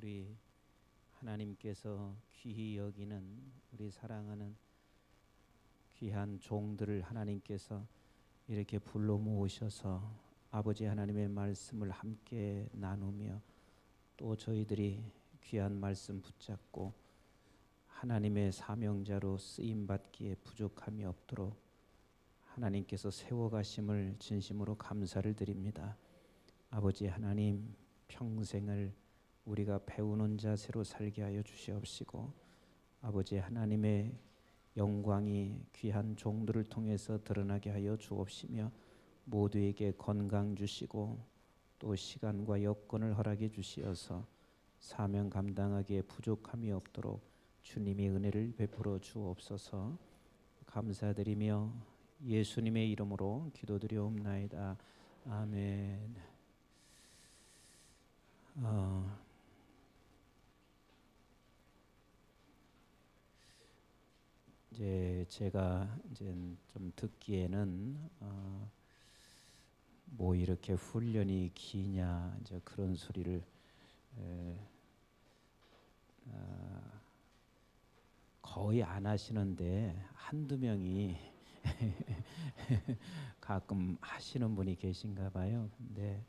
우리 하나님께서 귀히 여기는 우리 사랑하는 귀한 종들을 하나님께서 이렇게 불러 모으셔서 아버지 하나님의 말씀을 함께 나누며 또 저희들이 귀한 말씀 붙잡고 하나님의 사명자로 쓰임받기에 부족함이 없도록 하나님께서 세워가심을 진심으로 감사를 드립니다. 아버지 하나님, 평생을 우리가 배우는 자세로 살게 하여 주시옵시고 아버지 하나님의 영광이 귀한 종들을 통해서 드러나게 하여 주옵시며 모두에게 건강 주시고 또 시간과 여건을 허락해 주시어서 사명 감당하기에 부족함이 없도록 주님의 은혜를 베풀어 주옵소서. 감사드리며 예수님의 이름으로 기도드리옵나이다. 아멘. 이제 제가 이제 좀 듣기에는 뭐 이렇게 훈련이 기냐 이제 그런 소리를 거의 안 하시는데 한두 명이 가끔 하시는 분이 계신가 봐요. 근데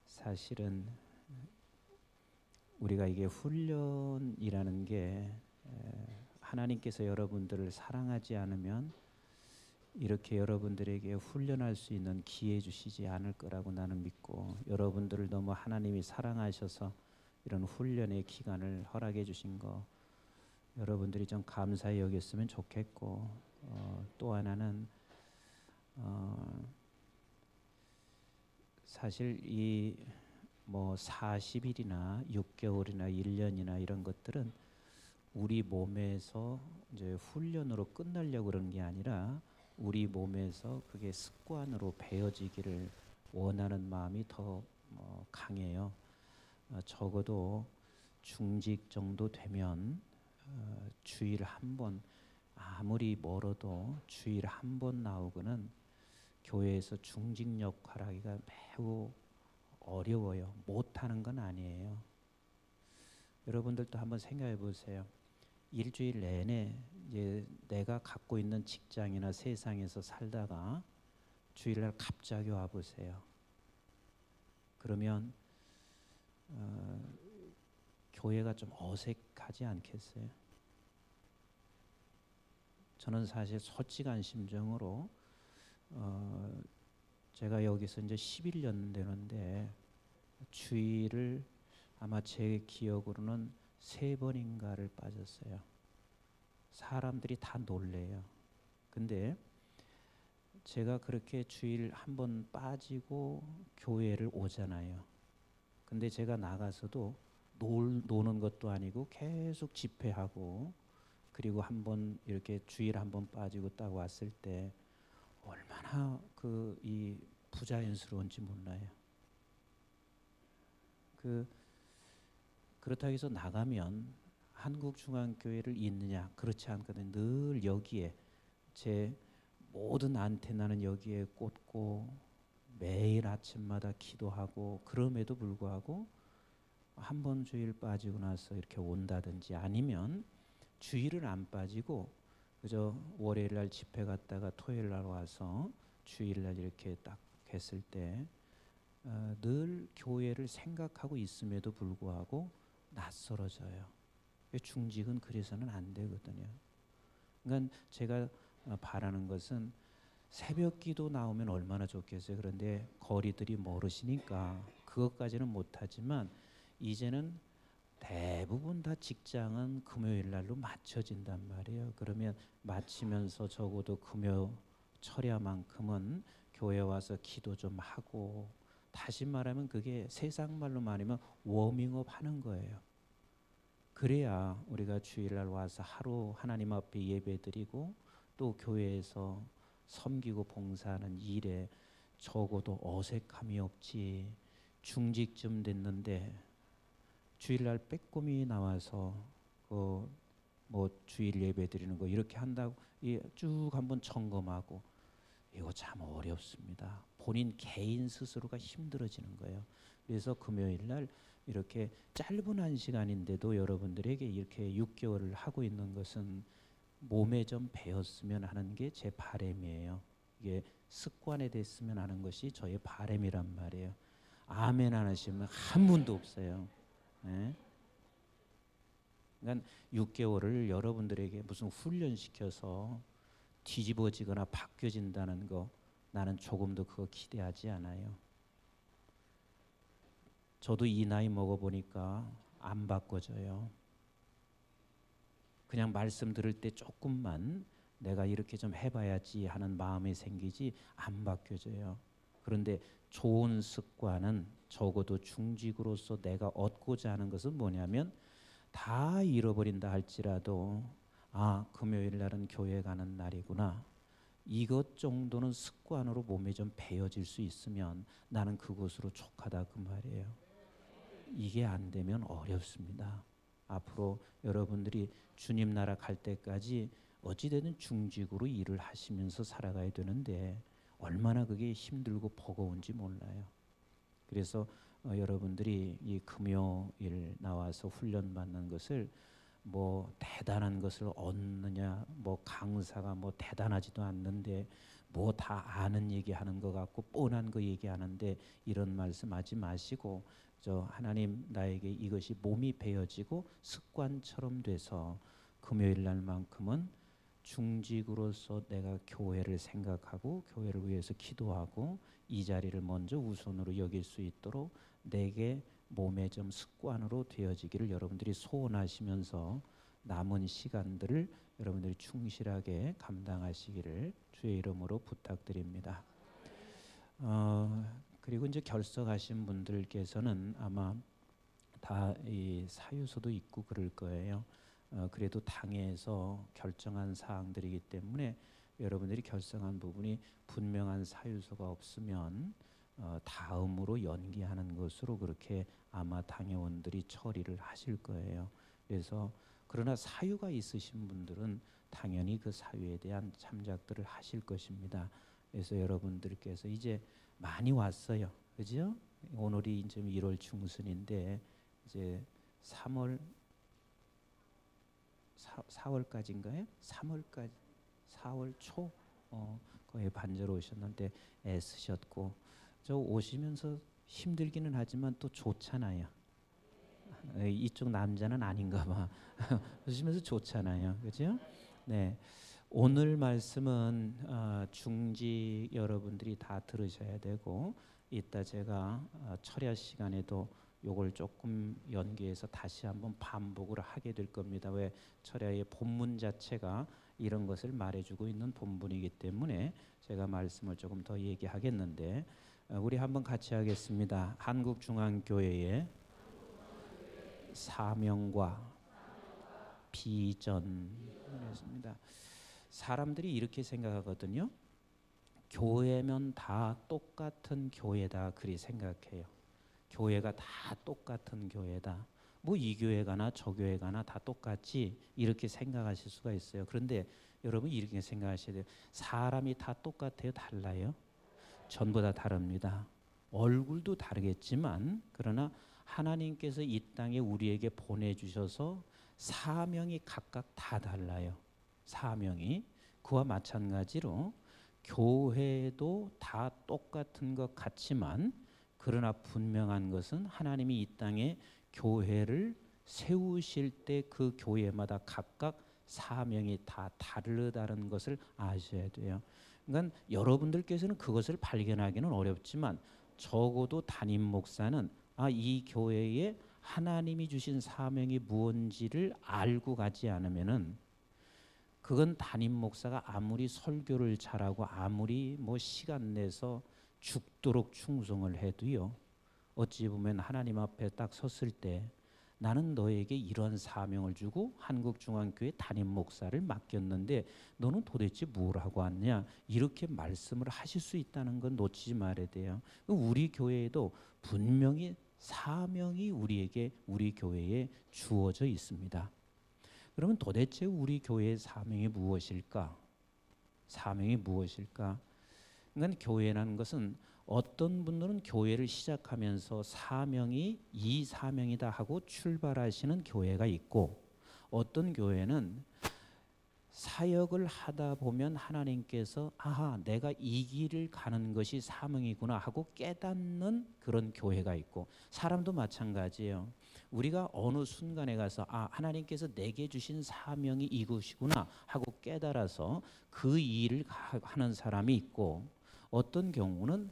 사실은 우리가 이게 훈련이라는 게 하나님께서 여러분들을 사랑하지 않으면 이렇게 여러분들에게 훈련할 수 있는 기회 주시지 않을 거라고 나는 믿고, 여러분들을 너무 하나님이 사랑하셔서 이런 훈련의 기간을 허락해 주신 거 여러분들이 좀 감사히 여겼으면 좋겠고, 또 하나는 사실 이 뭐 40일이나 6개월이나 1년이나 이런 것들은 우리 몸에서 이제 훈련으로 끝나려고 그러는 게 아니라 우리 몸에서 그게 습관으로 배어지기를 원하는 마음이 더 강해요. 적어도 중직 정도 되면 주일에 한 번, 아무리 멀어도 주일에 한 번 나오고는 교회에서 중직 역할 하기가 매우 어려워요. 못하는 건 아니에요. 여러분들도 한번 생각해 보세요. 일주일 내내 이제 내가 갖고 있는 직장이나 세상에서 살다가 주일날 갑자기 와 보세요. 그러면 교회가 좀 어색하지 않겠어요? 저는 사실 솔직한 심정으로 제가 여기서 이제 11년 되는데 주일을 아마 제 기억으로는 3번인가를 빠졌어요. 사람들이 다 놀래요. 근데 제가 그렇게 주일 한 번 빠지고 교회를 오잖아요. 근데 제가 나가서도 노는 것도 아니고 계속 집회하고, 그리고 한 번 이렇게 주일 한 번 빠지고 딱 왔을 때 얼마나 이 부자연스러운지 몰라요. 그렇다고 해서 나가면 한국중앙교회를 잇느냐, 그렇지 않거든요. 늘 여기에 제 모든 안테나는 여기에 꽂고 매일 아침마다 기도하고, 그럼에도 불구하고 한 번 주일 빠지고 나서 이렇게 온다든지, 아니면 주일을 안 빠지고 그저 월요일 날 집회 갔다가 토요일 날 와서 주일 날 이렇게 딱 했을 때 늘 교회를 생각하고 있음에도 불구하고 낯설어져요. 중직은 그래서는 안 되거든요. 그러니까 제가 바라는 것은 새벽 기도 나오면 얼마나 좋겠어요. 그런데 거리들이 멀으시니까 그것까지는 못하지만 이제는 대부분 다 직장은 금요일 날로 맞춰진단 말이에요. 그러면 마치면서 적어도 금요 철야만큼은 교회 와서 기도 좀 하고, 다시 말하면 그게 세상 말로 말하면 워밍업 하는 거예요. 그래야 우리가 주일날 와서 하루 하나님 앞에 예배드리고 또 교회에서 섬기고 봉사하는 일에 적어도 어색함이 없지. 중직쯤 됐는데 주일날 빼꼼히 나와서 뭐 주일 예배 드리는 거 이렇게 한다고 쭉 한번 점검하고, 이거 참 어렵습니다. 본인 개인 스스로가 힘들어지는 거예요. 그래서 금요일 날 이렇게 짧은 한 시간인데도 여러분들에게 이렇게 6개월을 하고 있는 것은 몸에 좀 배웠으면 하는 게 제 바람이에요. 이게 습관이 됐으면 하는 것이 저의 바람이란 말이에요. 아멘 안 하시면 한 분도 없어요. 네? 그러니까 6개월을 여러분들에게 무슨 훈련시켜서 뒤집어지거나 바뀌어진다는 거 나는 조금도 그거 기대하지 않아요. 저도 이 나이 먹어보니까 안 바꿔져요. 그냥 말씀 들을 때 조금만 내가 이렇게 좀 해봐야지 하는 마음이 생기지 안 바뀌어져요. 그런데 좋은 습관은 적어도 중직으로서 내가 얻고자 하는 것은 뭐냐면 다 잃어버린다 할지라도 금요일 날은 교회 가는 날이구나. 이것 정도는 습관으로 몸에 좀 배어질 수 있으면 나는 그것으로 족하다 그 말이에요. 이게 안 되면 어렵습니다. 앞으로 여러분들이 주님 나라 갈 때까지 어찌되든 중직으로 일을 하시면서 살아가야 되는데 얼마나 그게 힘들고 버거운지 몰라요. 그래서 여러분들이 이 금요일 나와서 훈련 받는 것을 뭐 대단한 것을 얻느냐, 뭐 강사가 뭐 대단하지도 않는데 뭐 다 아는 얘기하는 것 같고 뻔한 거 얘기하는데 이런 말씀하지 마시고 저 하나님 나에게 이것이 몸이 배어지고 습관처럼 돼서 금요일 날만큼은 중직으로서 내가 교회를 생각하고 교회를 위해서 기도하고 이 자리를 먼저 우선으로 여길 수 있도록 내게 몸에 좀 습관으로 되어지기를 여러분들이 소원하시면서 남은 시간들을 여러분들이 충실하게 감당하시기를 주의 이름으로 부탁드립니다. 그리고 이제 결석하신 분들께서는 아마 다 이 사유서도 있고 그럴 거예요. 그래도 당에서 결정한 사항들이기 때문에 여러분들이 결정한 부분이 분명한 사유서가 없으면 다음으로 연기하는 것으로 그렇게 아마 당회원들이 처리를 하실 거예요. 그래서 그러나 사유가 있으신 분들은 당연히 그 사유에 대한 참작들을 하실 것입니다. 그래서 여러분들께서 이제 많이 왔어요. 그죠? 오늘이 이제 1월 중순인데 이제 3월 4월까지인가요? 3월까지 4월 초 거의 반절 오셨는데 애쓰셨고 저 오시면서 힘들기는 하지만 또 좋잖아요. 이쪽 남자는 아닌가 봐. 오시면서 좋잖아요. 그죠? 네. 오늘 말씀은 중직 여러분들이 다 들으셔야 되고 이따 제가 철야 시간에도 요걸 조금 연기해서 다시 한번 반복을 하게 될 겁니다. 왜 철야의 본문 자체가 이런 것을 말해주고 있는 본문이기 때문에 제가 말씀을 조금 더 얘기하겠는데 우리 한번 같이 하겠습니다. 한국중앙교회의 사명과 비전이었습니다. 사람들이 이렇게 생각하거든요. 교회면 다 똑같은 교회다 그리 생각해요. 교회가 다 똑같은 교회다. 뭐 이 교회 가나 저 교회 가나 다 똑같지 이렇게 생각하실 수가 있어요. 그런데 여러분 이렇게 생각하셔야 돼요. 사람이 다 똑같아요? 달라요? 전부 다 다릅니다. 얼굴도 다르겠지만 그러나 하나님께서 이 땅에 우리에게 보내주셔서 사명이 각각 다 달라요. 사명이 그와 마찬가지로 교회도 다 똑같은 것 같지만 그러나 분명한 것은 하나님이 이 땅에 교회를 세우실 때 그 교회마다 각각 사명이 다 다르다는 것을 아셔야 돼요. 그러니까 여러분들께서는 그것을 발견하기는 어렵지만 적어도 담임 목사는 이 교회에 하나님이 주신 사명이 무엇인지를 알고 가지 않으면은 그건 담임 목사가 아무리 설교를 잘하고 아무리 뭐 시간 내서 죽도록 충성을 해도요. 어찌 보면 하나님 앞에 딱 섰을 때 나는 너에게 이런 사명을 주고 한국중앙교회 담임 목사를 맡겼는데 너는 도대체 뭘 하고 왔냐 이렇게 말씀을 하실 수 있다는 건 놓치지 말아야 돼요. 우리 교회에도 분명히 사명이 우리 교회에 주어져 있습니다. 그러면 도대체 우리 교회의 사명이 무엇일까? 사명이 무엇일까? 그러니까 교회라는 것은 어떤 분들은 교회를 시작하면서 사명이 이 사명이다 하고 출발하시는 교회가 있고, 어떤 교회는 사역을 하다 보면 하나님께서 아하, 내가 이 길을 가는 것이 사명이구나 하고 깨닫는 그런 교회가 있고, 사람도 마찬가지예요. 우리가 어느 순간에 가서 아, 하나님께서 내게 주신 사명이 이것이구나 하고 깨달아서 그 일을 하는 사람이 있고, 어떤 경우는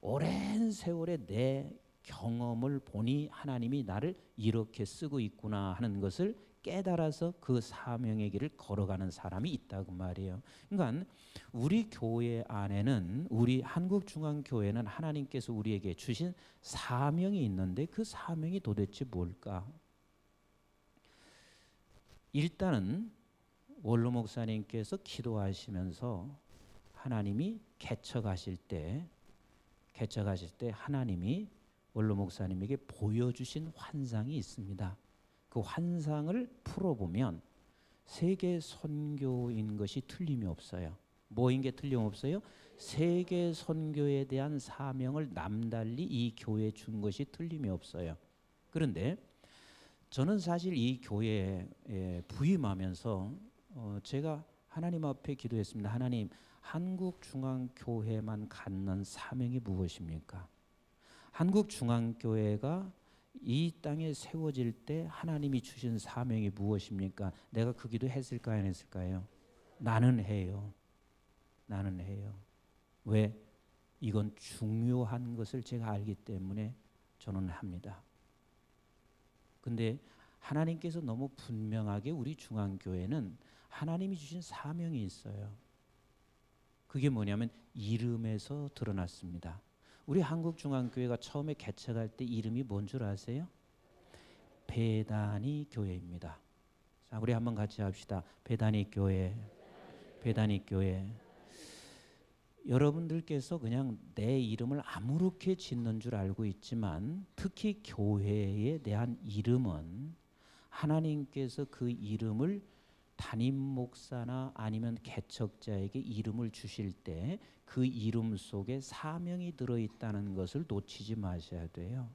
오랜 세월의 내 경험을 보니 하나님이 나를 이렇게 쓰고 있구나 하는 것을 깨달아서 그 사명의 길을 걸어가는 사람이 있다고 말이에요. 그러니까 우리 교회 안에는, 우리 한국중앙교회는 하나님께서 우리에게 주신 사명이 있는데 그 사명이 도대체 뭘까? 일단은 원로 목사님께서 기도하시면서 하나님이 개척하실 때 하나님이 원로 목사님에게 보여주신 환상이 있습니다. 그 환상을 풀어보면 세계 선교인 것이 틀림이 없어요. 뭐인 게 틀림없어요? 세계 선교에 대한 사명을 남달리 이 교회에 준 것이 틀림이 없어요. 그런데 저는 사실 이 교회에 부임하면서 제가 하나님 앞에 기도했습니다. 하나님, 한국중앙교회만 갖는 사명이 무엇입니까? 한국중앙교회가 이 땅에 세워질 때 하나님이 주신 사명이 무엇입니까? 내가 그 기도 했을까요, 안 했을까요? 나는 해요. 나는 해요. 왜? 이건 중요한 것을 제가 알기 때문에 저는 합니다. 근데 하나님께서 너무 분명하게 우리 중앙교회는 하나님이 주신 사명이 있어요. 그게 뭐냐면 이름에서 드러났습니다. 우리 한국중앙교회가 처음에 개척할 때 이름이 뭔 줄 아세요? 베다니 교회입니다. 자, 우리 한번 같이 합시다. 베다니 교회, 베다니 교회. 여러분들께서 그냥 내 이름을 아무렇게 짓는 줄 알고 있지만, 특히 교회에 대한 이름은 하나님께서 그 이름을 담임 목사나 아니면 개척자에게 이름을 주실 때 그 이름 속에 사명이 들어있다는 것을 놓치지 마셔야 돼요.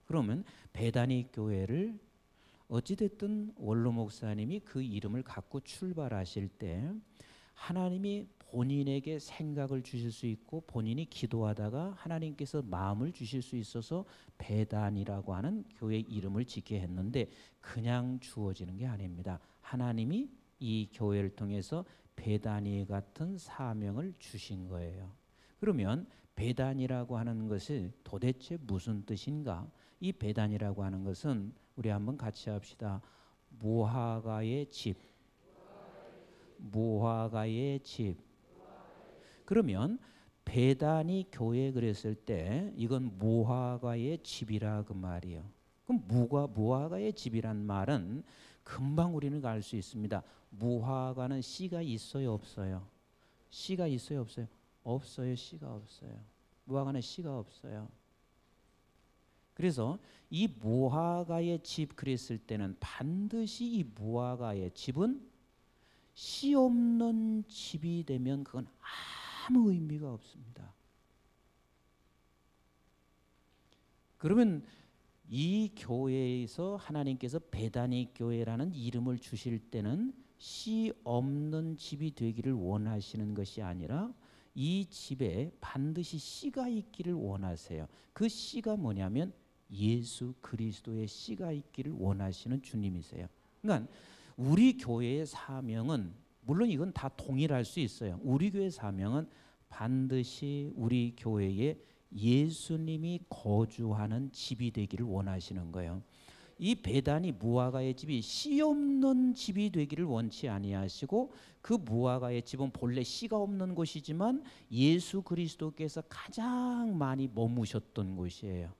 그러면 베다니 교회를 어찌됐든 원로 목사님이 그 이름을 갖고 출발하실 때 하나님이 본인에게 생각을 주실 수 있고, 본인이 기도하다가 하나님께서 마음을 주실 수 있어서 베단이라고 하는 교회 이름을 짓게 했는데, 그냥 주어지는 게 아닙니다. 하나님이 이 교회를 통해서 베다니 같은 사명을 주신 거예요. 그러면 베단이라고 하는 것이 도대체 무슨 뜻인가? 이 베단이라고 하는 것은 우리 한번 같이 합시다. 무화과의 집. 무화과의 집. 그러면 베다니 교회 그랬을 때 이건 무화과의 집이라 그 말이에요. 그럼 무화과의 집이란 말은 금방 우리는 알 수 있습니다. 무화과는 씨가 있어요, 없어요? 씨가 있어요, 없어요? 없어요. 씨가 없어요. 무화과는 씨가 없어요. 그래서 이 무화과의 집 그랬을 때는 반드시 이 무화과의 집은 씨 없는 집이 되면 그건 아무 의미가 없습니다. 그러면 이 교회에서 하나님께서 베다니 교회라는 이름을 주실 때는 씨 없는 집이 되기를 원하시는 것이 아니라 이 집에 반드시 씨가 있기를 원하세요. 그 씨가 뭐냐면 예수 그리스도의 씨가 있기를 원하시는 주님이세요. 그러니까 우리 교회의 사명은, 물론 이건 다 동일할 수 있어요. 우리 교회 사명은 반드시 우리 교회에 예수님이 거주하는 집이 되기를 원하시는 거예요. 이 베다니 무화과의 집이 씨 없는 집이 되기를 원치 아니하시고, 그 무화과의 집은 본래 씨가 없는 곳이지만 예수 그리스도께서 가장 많이 머무셨던 곳이에요.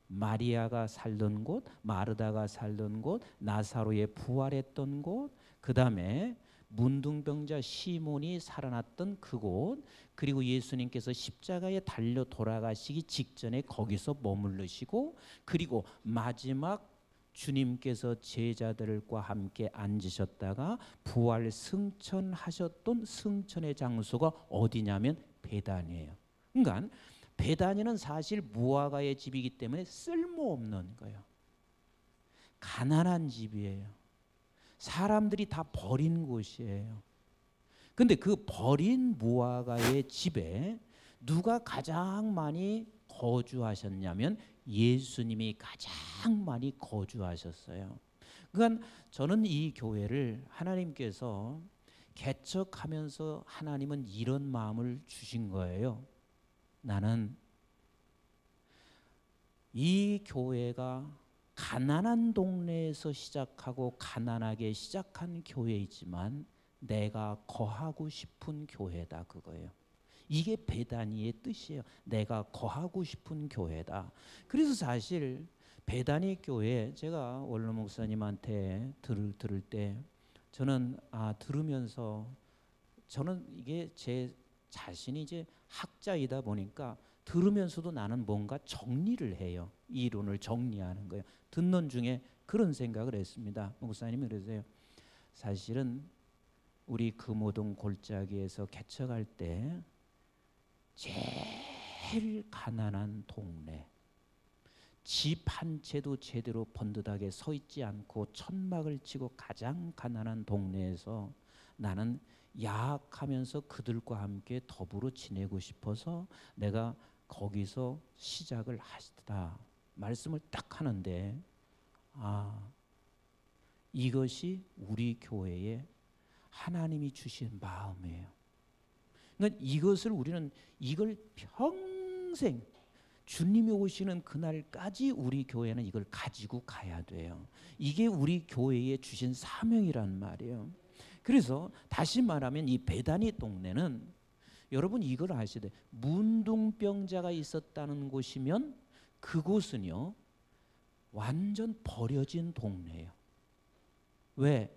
마리아가 살던 곳, 마르다가 살던 곳, 나사로의 부활했던 곳, 그 다음에 문둥병자 시몬이 살아났던 그곳, 그리고 예수님께서 십자가에 달려 돌아가시기 직전에 거기서 머무르시고, 그리고 마지막 주님께서 제자들과 함께 앉으셨다가 부활 승천하셨던 승천의 장소가 어디냐면 베다니예요. 그러니까 베다니는 사실 무화과의 집이기 때문에 쓸모없는 거예요. 가난한 집이에요. 사람들이 다 버린 곳이에요. 근데 그 버린 무화과의 집에 누가 가장 많이 거주하셨냐면 예수님이 가장 많이 거주하셨어요. 그러니까 저는 이 교회를 하나님께서 개척하면서 하나님은 이런 마음을 주신 거예요. 나는 이 교회가 가난한 동네에서 시작하고 가난하게 시작한 교회이지만 내가 거하고 싶은 교회다, 그거예요. 이게 베다니의 뜻이에요. 내가 거하고 싶은 교회다. 그래서 사실 베다니 교회, 제가 원로 목사님한테 들을 때 저는 들으면서 저는 이게 제 자신이 이제 학자이다 보니까 들으면서도 나는 뭔가 정리를 해요. 이론을 정리하는 거예요. 듣는 중에 그런 생각을 했습니다. 목사님이 그러세요. 사실은 우리 금호동 골짜기에서 개척할 때 제일 가난한 동네, 집 한 채도 제대로 번듯하게 서 있지 않고 천막을 치고 가장 가난한 동네에서 나는 야학하면서 그들과 함께 더불어 지내고 싶어서 내가 거기서 시작을 하시다 말씀을 딱 하는데, 이것이 우리 교회의 하나님이 주신 마음이에요. 그러니까 이것을 우리는 이걸 평생 주님이 오시는 그날까지 우리 교회는 이걸 가지고 가야 돼요. 이게 우리 교회에 주신 사명이란 말이에요. 그래서 다시 말하면 이 베다니 동네는 여러분 이걸 아셔야 돼요. 문둥병자가 있었다는 곳이면 그곳은요 완전 버려진 동네예요. 왜?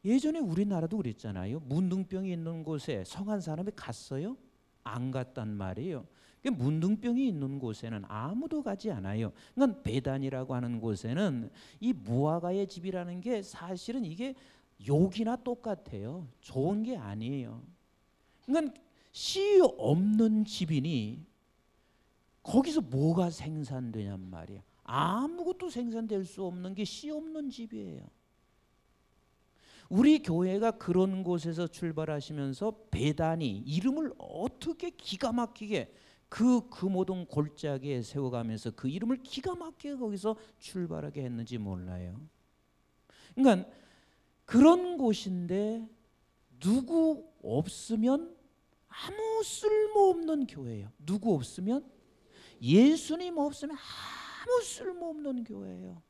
예전에 우리나라도 그랬잖아요. 문둥병이 있는 곳에 성한 사람이 갔어요? 안 갔단 말이에요. 문둥병이 있는 곳에는 아무도 가지 않아요. 그러니까 베단이라고 하는 곳에는 이 무화과의 집이라는 게 사실은 이게 욕이나 똑같아요. 좋은 게 아니에요. 그러니까 씨 없는 집이니 거기서 뭐가 생산되냔 말이야. 아무것도 생산될 수 없는 게 씨 없는 집이에요. 우리 교회가 그런 곳에서 출발하시면서 베다니 이름을 어떻게 기가 막히게 그 금오동 골짜기에 세워가면서 그 이름을 기가 막히게 거기서 출발하게 했는지 몰라요. 그러니까 그런 곳인데 누구 없으면 아무 쓸모없는 교회예요. 누구 없으면? 예수님 없으면 아무 쓸모없는 교회예요.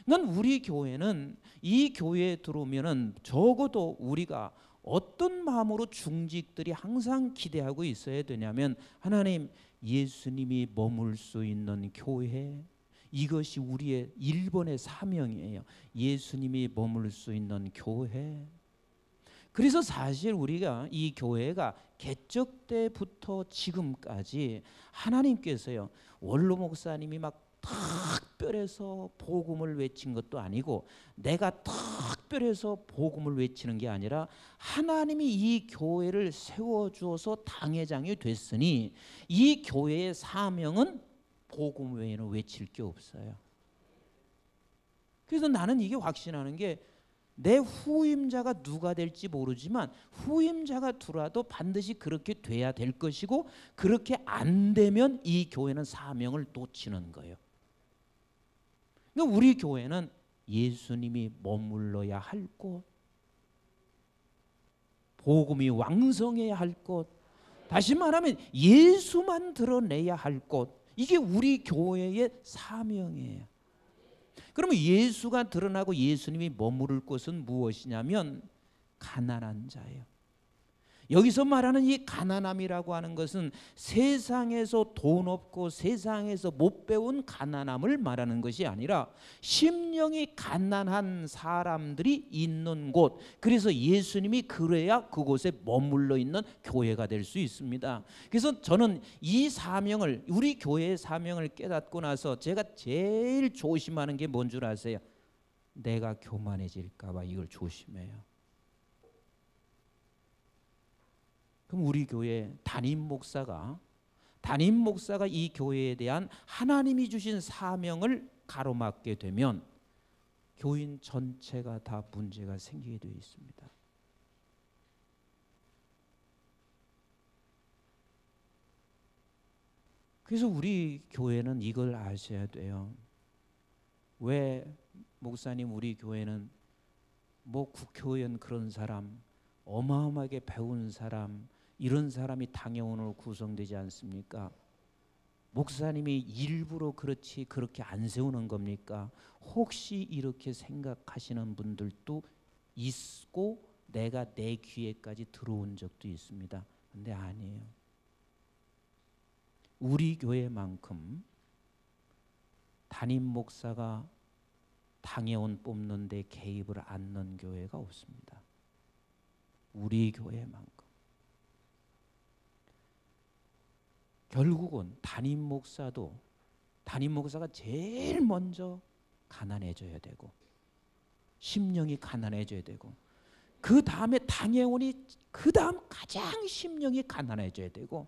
난 우리 교회는 이 교회에 들어오면은 적어도 우리가 어떤 마음으로 중직들이 항상 기대하고 있어야 되냐면, 하나님, 예수님이 머물 수 있는 교회, 이것이 우리의 1번의 사명이에요. 예수님이 머물 수 있는 교회. 그래서 사실 우리가 이 교회가 개척 때부터 지금까지 하나님께서요 원로 목사님이 막 특별해서 복음을 외친 것도 아니고 내가 특별해서 복음을 외치는 게 아니라 하나님이 이 교회를 세워주어서 당회장이 됐으니 이 교회의 사명은 복음 외에는 외칠 게 없어요. 그래서 나는 이게 확신하는 게, 내 후임자가 누가 될지 모르지만 후임자가 들어와도 반드시 그렇게 돼야 될 것이고, 그렇게 안 되면 이 교회는 사명을 놓치는 거예요. 그러니까 우리 교회는 예수님이 머물러야 할 곳, 복음이 왕성해야 할 곳, 다시 말하면 예수만 드러내야 할 곳, 이게 우리 교회의 사명이에요. 그러면 예수가 드러나고 예수님이 머무를 곳은 무엇이냐면 가난한 자예요. 여기서 말하는 이 가난함이라고 하는 것은 세상에서 돈 없고 세상에서 못 배운 가난함을 말하는 것이 아니라 심령이 가난한 사람들이 있는 곳, 그래서 예수님이 그래야 그곳에 머물러 있는 교회가 될 수 있습니다. 그래서 저는 이 사명을, 우리 교회의 사명을 깨닫고 나서 제가 제일 조심하는 게 뭔 줄 아세요? 내가 교만해질까 봐 이걸 조심해요. 그럼 우리 교회 담임 목사가 이 교회에 대한 하나님이 주신 사명을 가로막게 되면 교인 전체가 다 문제가 생기게 되어 있습니다. 그래서 우리 교회는 이걸 아셔야 돼요. 왜 목사님 우리 교회는 뭐 국회의원 그런 사람, 어마어마하게 배운 사람, 이런 사람이 당회원으로 구성되지 않습니까? 목사님이 일부러 그렇게 안 세우는 겁니까? 혹시 이렇게 생각하시는 분들도 있고 내가 내 귀에까지 들어온 적도 있습니다. 근데 아니에요. 우리 교회만큼 담임 목사가 당회원 뽑는 데 개입을 안 넣은 교회가 없습니다. 우리 교회만큼. 결국은 담임 목사가 제일 먼저 가난해져야 되고 심령이 가난해져야 되고 그 다음에 당회원이 그 다음 가장 심령이 가난해져야 되고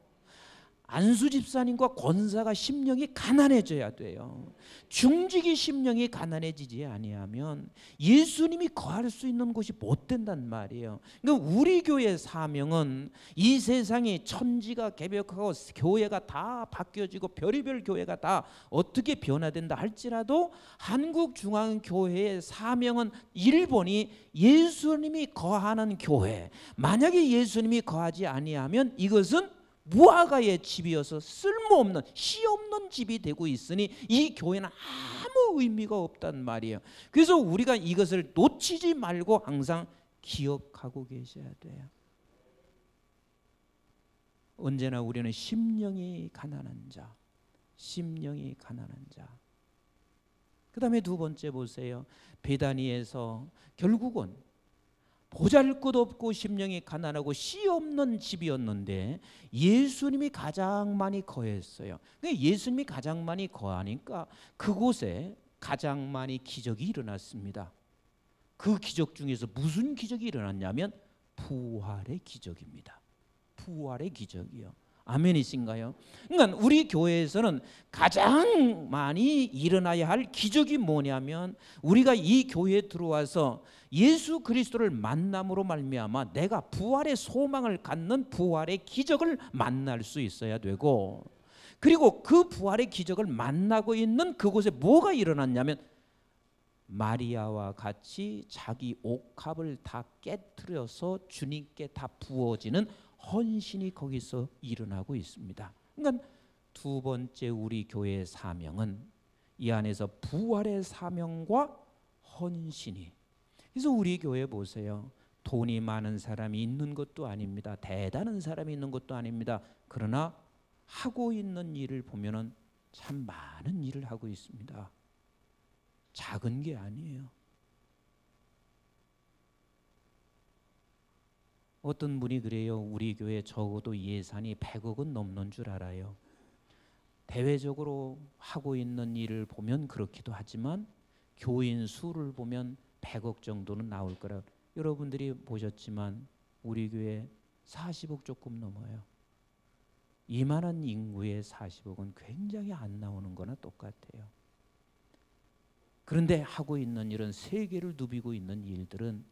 안수 집사님과 권사가 심령이 가난해져야 돼요. 중직이 심령이 가난해지지 아니하면 예수님이 거할 수 있는 곳이 못 된단 말이에요. 그러니까 우리 교회의 사명은 이 세상이 천지가 개벽하고 교회가 다 바뀌어지고 별의별 교회가 다 어떻게 변화된다 할지라도 한국중앙교회의 사명은 일본이 예수님이 거하는 교회. 만약에 예수님이 거하지 아니하면 이것은 무화과의 집이어서 쓸모없는 씨 없는 집이 되고 있으니 이 교회는 아무 의미가 없단 말이에요. 그래서 우리가 이것을 놓치지 말고 항상 기억하고 계셔야 돼요. 언제나 우리는 심령이 가난한 자, 심령이 가난한 자. 그 다음에 두 번째 보세요. 베다니에서 결국은 보잘것없고 심령이 가난하고 씨 없는 집이었는데 예수님이 가장 많이 거했어요. 예수님이 가장 많이 거하니까 그곳에 가장 많이 기적이 일어났습니다. 그 기적 중에서 무슨 기적이 일어났냐면 부활의 기적입니다. 부활의 기적이요. 아멘이신가요? 그러니까 우리 교회에서는 가장 많이 일어나야 할 기적이 뭐냐면 우리가 이 교회에 들어와서 예수 그리스도를 만남으로 말미암아 내가 부활의 소망을 갖는 부활의 기적을 만날 수 있어야 되고 그리고 그 부활의 기적을 만나고 있는 그곳에 뭐가 일어났냐면 마리아와 같이 자기 옥합을 다 깨트려서 주님께 다 부어지는 헌신이 거기서 일어나고 있습니다. 그러니까 두 번째 우리 교회의 사명은 이 안에서 부활의 사명과 헌신이. 그래서 우리 교회 보세요. 돈이 많은 사람이 있는 것도 아닙니다. 대단한 사람이 있는 것도 아닙니다. 그러나 하고 있는 일을 보면은 참 많은 일을 하고 있습니다. 작은 게 아니에요. 어떤 분이 그래요. 우리 교회 적어도 예산이 100억은 넘는 줄 알아요. 대외적으로 하고 있는 일을 보면 그렇기도 하지만 교인 수를 보면 100억 정도는 나올 거라. 여러분들이 보셨지만 우리 교회 40억 조금 넘어요. 이만한 인구의 40억은 굉장히 안 나오는 거나 똑같아요. 그런데 하고 있는 일은 세계를 누비고 있는 일들은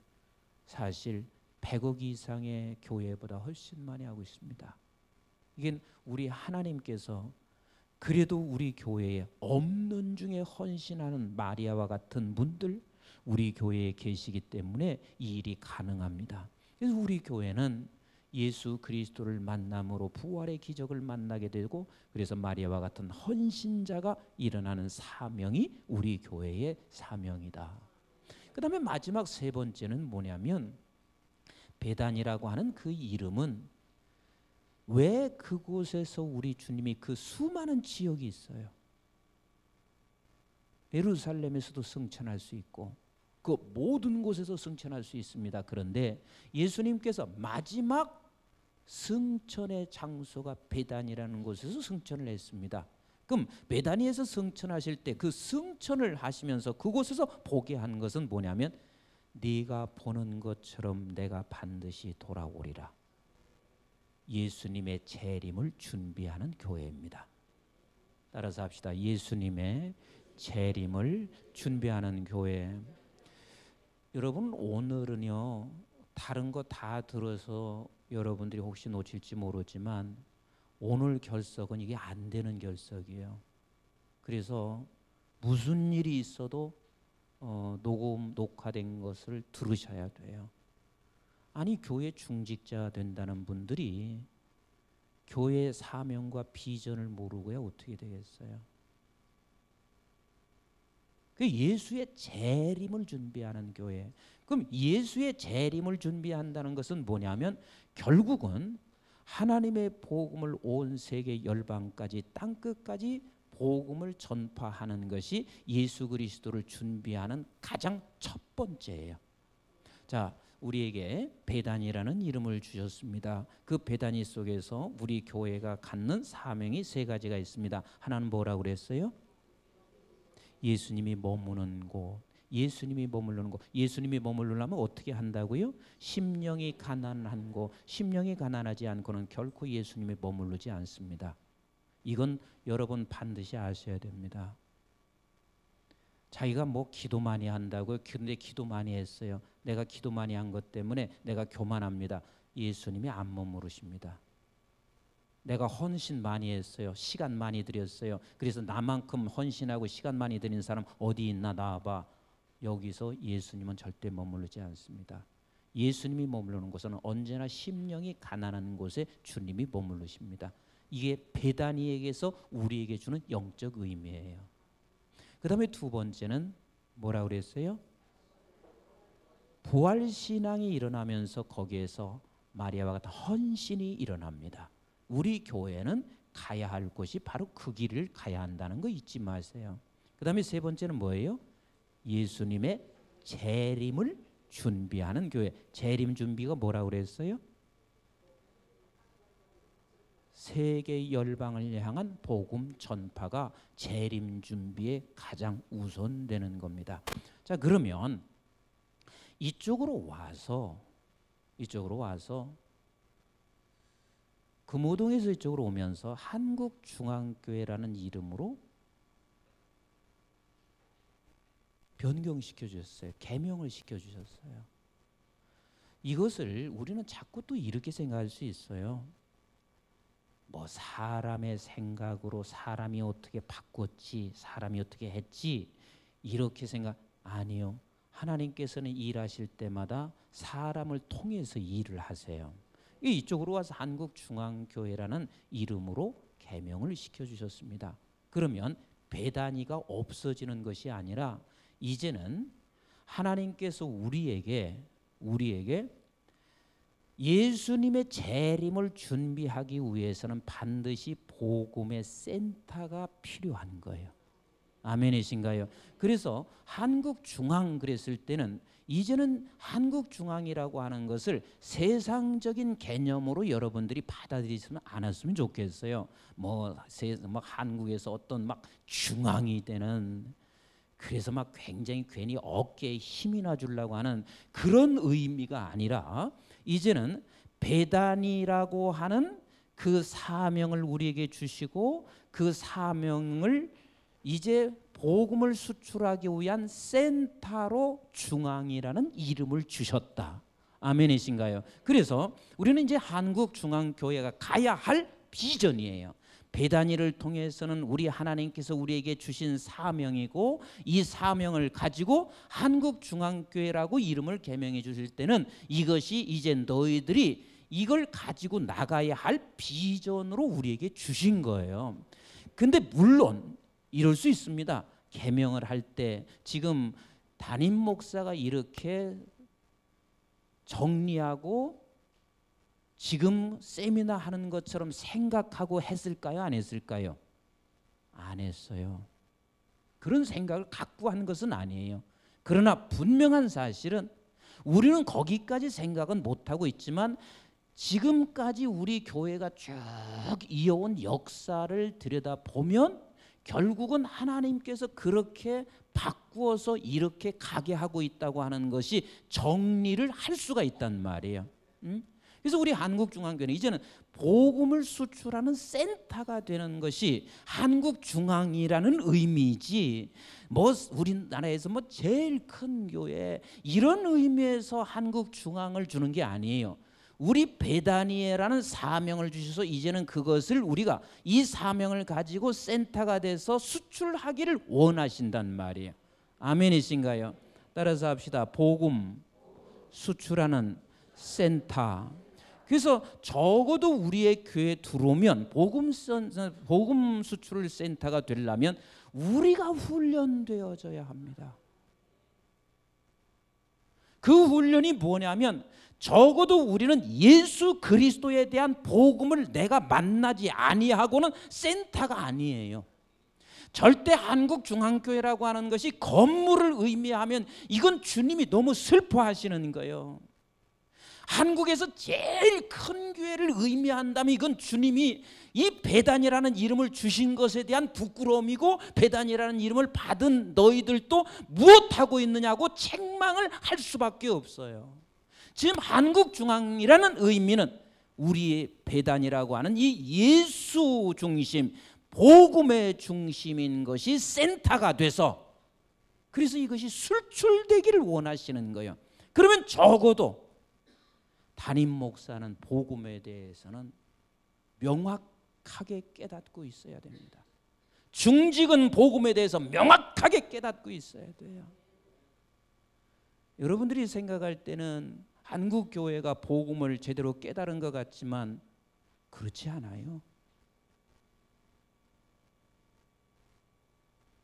사실 100억 이상의 교회보다 훨씬 많이 하고 있습니다. 이게 우리 하나님께서 그래도 우리 교회에 없는 중에 헌신하는 마리아와 같은 분들 우리 교회에 계시기 때문에 이 일이 가능합니다. 그래서 우리 교회는 예수 그리스도를 만남으로 부활의 기적을 만나게 되고 그래서 마리아와 같은 헌신자가 일어나는 사명이 우리 교회의 사명이다. 그 다음에 마지막 세 번째는 뭐냐면 베단이라고 하는 그 이름은 왜 그곳에서 우리 주님이 그 수많은 지역이 있어요. 예루살렘에서도 승천할 수 있고 그 모든 곳에서 승천할 수 있습니다. 그런데 예수님께서 마지막 승천의 장소가 베단이라는 곳에서 승천을 했습니다. 그럼 베다니에서 승천하실 때 그 승천을 하시면서 그곳에서 보게 한 것은 뭐냐면 네가 보는 것처럼 내가 반드시 돌아오리라. 예수님의 재림을 준비하는 교회입니다. 따라서 합시다. 예수님의 재림을 준비하는 교회. 여러분, 오늘은요, 다른 거 다 들어서 여러분들이 혹시 놓칠지 모르지만 오늘 결석은 이게 안 되는 결석이에요. 그래서 무슨 일이 있어도 녹화된 것을 들으셔야 돼요. 아니, 교회 중직자가 된다는 분들이 교회의 사명과 비전을 모르고야 어떻게 되겠어요? 그 예수의 재림을 준비하는 교회. 그럼 예수의 재림을 준비한다는 것은 뭐냐면 결국은 하나님의 복음을 온 세계 열방까지 땅끝까지 복음을 전파하는 것이 예수 그리스도를 준비하는 가장 첫 번째예요. 자, 우리에게 베다니라는 이름을 주셨습니다. 그 베다니 속에서 우리 교회가 갖는 사명이 세 가지가 있습니다. 하나는 뭐라고 그랬어요? 예수님이 머무는 곳. 예수님이 머무르는 곳. 예수님이 머무르려면 어떻게 한다고요? 심령이 가난한 곳. 심령이 가난하지 않고는 결코 예수님이 머무르지 않습니다. 이건 여러분 반드시 아셔야 됩니다. 자기가 뭐 기도 많이 한다고요? 근데 기도 많이 했어요. 내가 기도 많이 한 것 때문에 내가 교만합니다. 예수님이 안 머무르십니다. 내가 헌신 많이 했어요. 시간 많이 들였어요. 그래서 나만큼 헌신하고 시간 많이 들인 사람 어디 있나 나와봐. 여기서 예수님은 절대 머무르지 않습니다. 예수님이 머무르는 곳은 언제나 심령이 가난한 곳에 주님이 머무르십니다. 이게 베다니에게서 우리에게 주는 영적 의미예요. 그 다음에 두 번째는 뭐라고 그랬어요? 부활신앙이 일어나면서 거기에서 마리아와 같은 헌신이 일어납니다. 우리 교회는 가야 할 곳이 바로 그 길을 가야 한다는 거 잊지 마세요. 그 다음에 세 번째는 뭐예요? 예수님의 재림을 준비하는 교회. 재림 준비가 뭐라고 그랬어요? 세계 열방을 향한 복음 전파가 재림 준비에 가장 우선되는 겁니다. 자, 그러면 이쪽으로 와서 금호동에서 이쪽으로 오면서 한국중앙교회라는 이름으로 변경시켜 주셨어요. 개명을 시켜 주셨어요. 이것을 우리는 자꾸 또 이렇게 생각할 수 있어요. 뭐 사람의 생각으로 사람이 어떻게 바꿨지, 사람이 어떻게 했지, 이렇게 생각. 아니요. 하나님께서는 일하실 때마다 사람을 통해서 일을 하세요. 이쪽으로 와서 한국중앙교회라는 이름으로 개명을 시켜주셨습니다. 그러면 베다니가 없어지는 것이 아니라 이제는 하나님께서 우리에게 예수님의 재림을 준비하기 위해서는 반드시 복음의 센터가 필요한 거예요. 아멘이신가요? 그래서 한국중앙 그랬을 때는 이제는 한국중앙이라고 하는 것을 세상적인 개념으로 여러분들이 받아들이지는 않았으면 좋겠어요. 뭐 한국에서 어떤 막 중앙이 되는, 그래서 막 굉장히 괜히 어깨에 힘이나 주려고 하는 그런 의미가 아니라 이제는 베다니라고 하는 그 사명을 우리에게 주시고 그 사명을 이제 복음을 수출하기 위한 센터로 중앙이라는 이름을 주셨다. 아멘이신가요? 그래서 우리는 이제 한국중앙교회가 가야 할 비전이에요. 베다니를 통해서는 우리 하나님께서 우리에게 주신 사명이고, 이 사명을 가지고 한국중앙교회라고 이름을 개명해 주실 때는 이것이 이제 너희들이 이걸 가지고 나가야 할 비전으로 우리에게 주신 거예요. 근데 물론 이럴 수 있습니다. 개명을 할 때 지금 담임 목사가 이렇게 정리하고 지금 세미나 하는 것처럼 생각하고 했을까요? 안 했을까요? 안 했어요. 그런 생각을 갖고 하는 것은 아니에요. 그러나 분명한 사실은 우리는 거기까지 생각은 못하고 있지만 지금까지 우리 교회가 쭉 이어온 역사를 들여다보면 결국은 하나님께서 그렇게 바꾸어서 이렇게 가게 하고 있다고 하는 것이 정리를 할 수가 있단 말이에요. 그래서 우리 한국중앙교회는 이제는 복음을 수출하는 센터가 되는 것이 한국중앙이라는 의미지, 뭐 우리나라에서 뭐 제일 큰 교회 이런 의미에서 한국중앙을 주는 게 아니에요. 우리 베다니엘라는 사명을 주셔서 이제는 그것을 우리가 이 사명을 가지고 센터가 돼서 수출하기를 원하신단 말이에요. 아멘이신가요? 따라서 합시다. 복음 수출하는 센터. 그래서 적어도 우리의 교회에 들어오면 복음 수출 센터가 되려면 우리가 훈련되어져야 합니다. 그 훈련이 뭐냐면 적어도 우리는 예수 그리스도에 대한 복음을 내가 만나지 아니하고는 센터가 아니에요. 절대 한국중앙교회라고 하는 것이 건물을 의미하면 이건 주님이 너무 슬퍼하시는 거예요. 한국에서 제일 큰 교회를 의미한다면 이건 주님이 이 베단이라는 이름을 주신 것에 대한 부끄러움이고, 베단이라는 이름을 받은 너희들도 무엇하고 있느냐고 책망을 할 수밖에 없어요. 지금 한국중앙이라는 의미는 우리의 베단이라고 하는 이 예수 중심, 복음의 중심인 것이 센터가 돼서, 그래서 이것이 술출되기를 원하시는 거예요. 그러면 적어도 담임 목사는 복음에 대해서는 명확하게 깨닫고 있어야 됩니다. 중직은 복음에 대해서 명확하게 깨닫고 있어야 돼요. 여러분들이 생각할 때는 한국 교회가 복음을 제대로 깨달은 것 같지만 그렇지 않아요.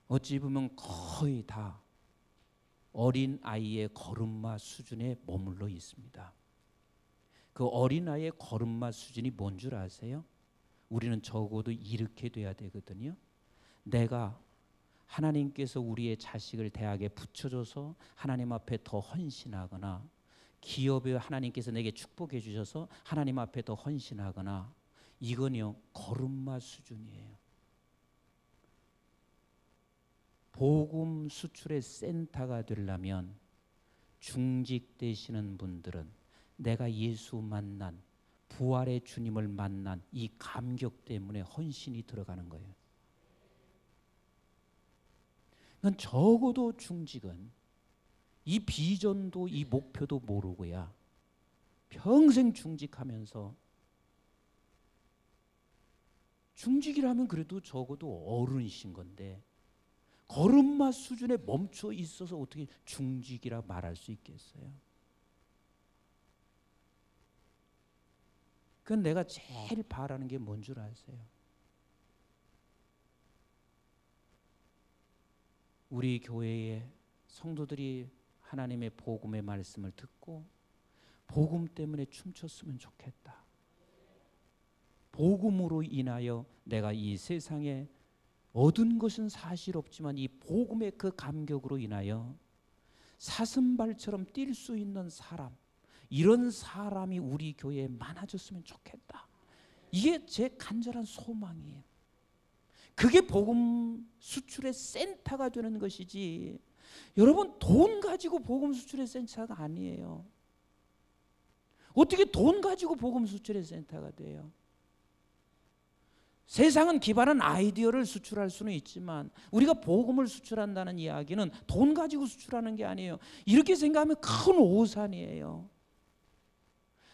어찌 보면 거의 다 어린 아이의 걸음마 수준에 머물러 있습니다. 그 어린아이의 걸음마 수준이 뭔 줄 아세요? 우리는 적어도 이렇게 돼야 되거든요. 내가 하나님께서 우리의 자식을 대학에 붙여줘서 하나님 앞에 더 헌신하거나, 기업에 하나님께서 내게 축복해 주셔서 하나님 앞에 더 헌신하거나, 이건요 걸음마 수준이에요. 복음 수출의 센터가 되려면 중직되시는 분들은 내가 예수 만난, 부활의 주님을 만난 이 감격 때문에 헌신이 들어가는 거예요. 그러니까 적어도 중직은 이 비전도 이 목표도 모르고야 평생 중직하면서, 중직이라면 그래도 적어도 어른이신 건데 걸음마 수준에 멈춰 있어서 어떻게 중직이라 말할 수 있겠어요? 그건 내가 제일 바라는 게 뭔 줄 아세요? 우리 교회의 성도들이 하나님의 복음의 말씀을 듣고 복음 때문에 춤췄으면 좋겠다. 복음으로 인하여 내가 이 세상에 얻은 것은 사실 없지만 이 복음의 그 감격으로 인하여 사슴발처럼 뛸 수 있는 사람, 이런 사람이 우리 교회에 많아졌으면 좋겠다. 이게 제 간절한 소망이에요. 그게 복음 수출의 센터가 되는 것이지, 여러분 돈 가지고 복음 수출의 센터가 아니에요. 어떻게 돈 가지고 복음 수출의 센터가 돼요? 세상은 기발한 아이디어를 수출할 수는 있지만 우리가 복음을 수출한다는 이야기는 돈 가지고 수출하는 게 아니에요. 이렇게 생각하면 큰 오산이에요.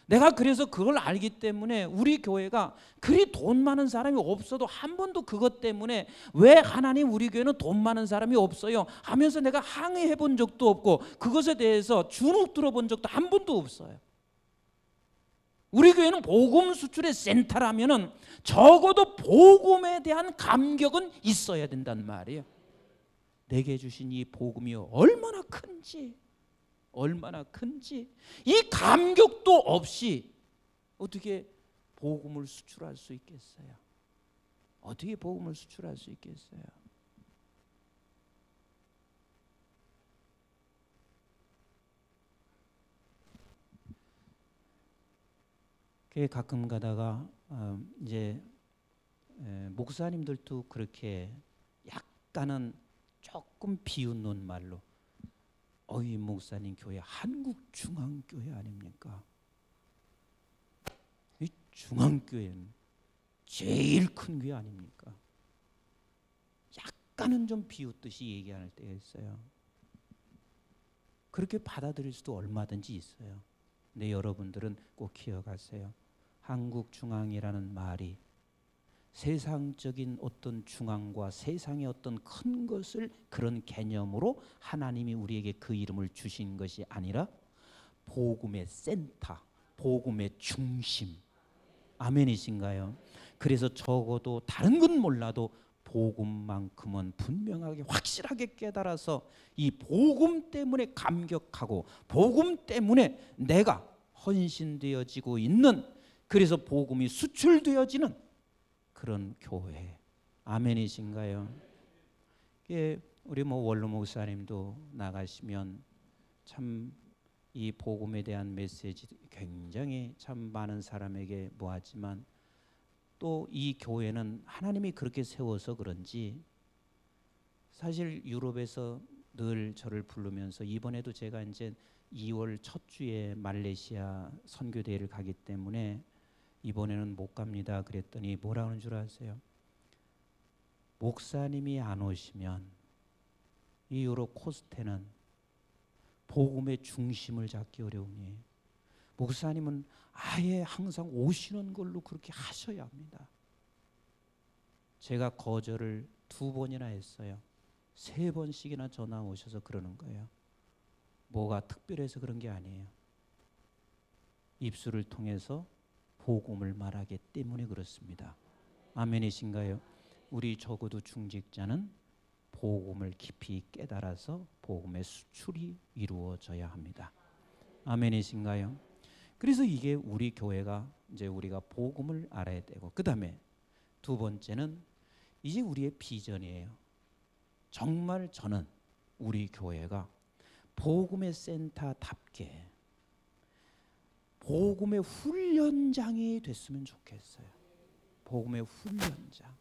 내가 그래서 그걸 알기 때문에 우리 교회가 그리 돈 많은 사람이 없어도 한 번도 그것 때문에 왜 하나님 우리 교회는 돈 많은 사람이 없어요 하면서 내가 항의해 본 적도 없고, 그것에 대해서 주눅 들어본 적도 한 번도 없어요. 우리 교회는 복음 수출의 센터라면은 적어도 복음에 대한 감격은 있어야 된단 말이에요. 내게 주신 이 복음이 얼마나 큰지, 얼마나 큰지, 이 감격도 없이 어떻게 복음을 수출할 수 있겠어요? 어떻게 복음을 수출할 수 있겠어요? 가끔 가다가 이제 목사님들도 그렇게 약간은 조금 비웃는 말로, 어이 목사님 교회 한국중앙교회 아닙니까? 중앙교회는 제일 큰 교회 아닙니까? 약간은 좀 비웃듯이 얘기할 때가 있어요. 그렇게 받아들일 수도 얼마든지 있어요. 근데 여러분들은 꼭 기억하세요. 한국중앙이라는 말이 세상적인 어떤 중앙과 세상의 어떤 큰 것을 그런 개념으로 하나님이 우리에게 그 이름을 주신 것이 아니라 복음의 센터, 복음의 중심. 아멘이신가요? 그래서 적어도 다른 건 몰라도 복음만큼은 분명하게 확실하게 깨달아서 이 복음 때문에 감격하고 복음 때문에 내가 헌신되어지고 있는, 그래서 복음이 수출되어지는 그런 교회. 아멘이신가요? 우리 원로 목사님도 나가시면 참 이 복음에 대한 메시지 굉장히 참 많은 사람에게 모았지만 또 이 교회는 하나님이 그렇게 세워서 그런지 사실 유럽에서 늘 저를 부르면서 이번에도 제가 이제 2월 첫 주에 말레이시아 선교대회를 가기 때문에 이번에는 못 갑니다. 그랬더니 뭐라 하는 줄 아세요? 목사님이 안 오시면 이 유럽 코스테는 복음의 중심을 잡기 어려우니 목사님은 아예 항상 오시는 걸로 그렇게 하셔야 합니다. 제가 거절을 2번이나 했어요. 3번씩이나 전화 오셔서 그러는 거예요. 뭐가 특별해서 그런 게 아니에요. 입술을 통해서 복음을 말하기 때문에 그렇습니다. 아멘이신가요? 우리 적어도 중직자는 복음을 깊이 깨달아서 복음의 수출이 이루어져야 합니다. 아멘이신가요? 그래서 이게 우리 교회가 이제 우리가 복음을 알아야 되고, 그 다음에 2번째는 이제 우리의 비전이에요. 정말 저는 우리 교회가 복음의 센터답게 복음의 훈련장이 됐으면 좋겠어요. 복음의 훈련장.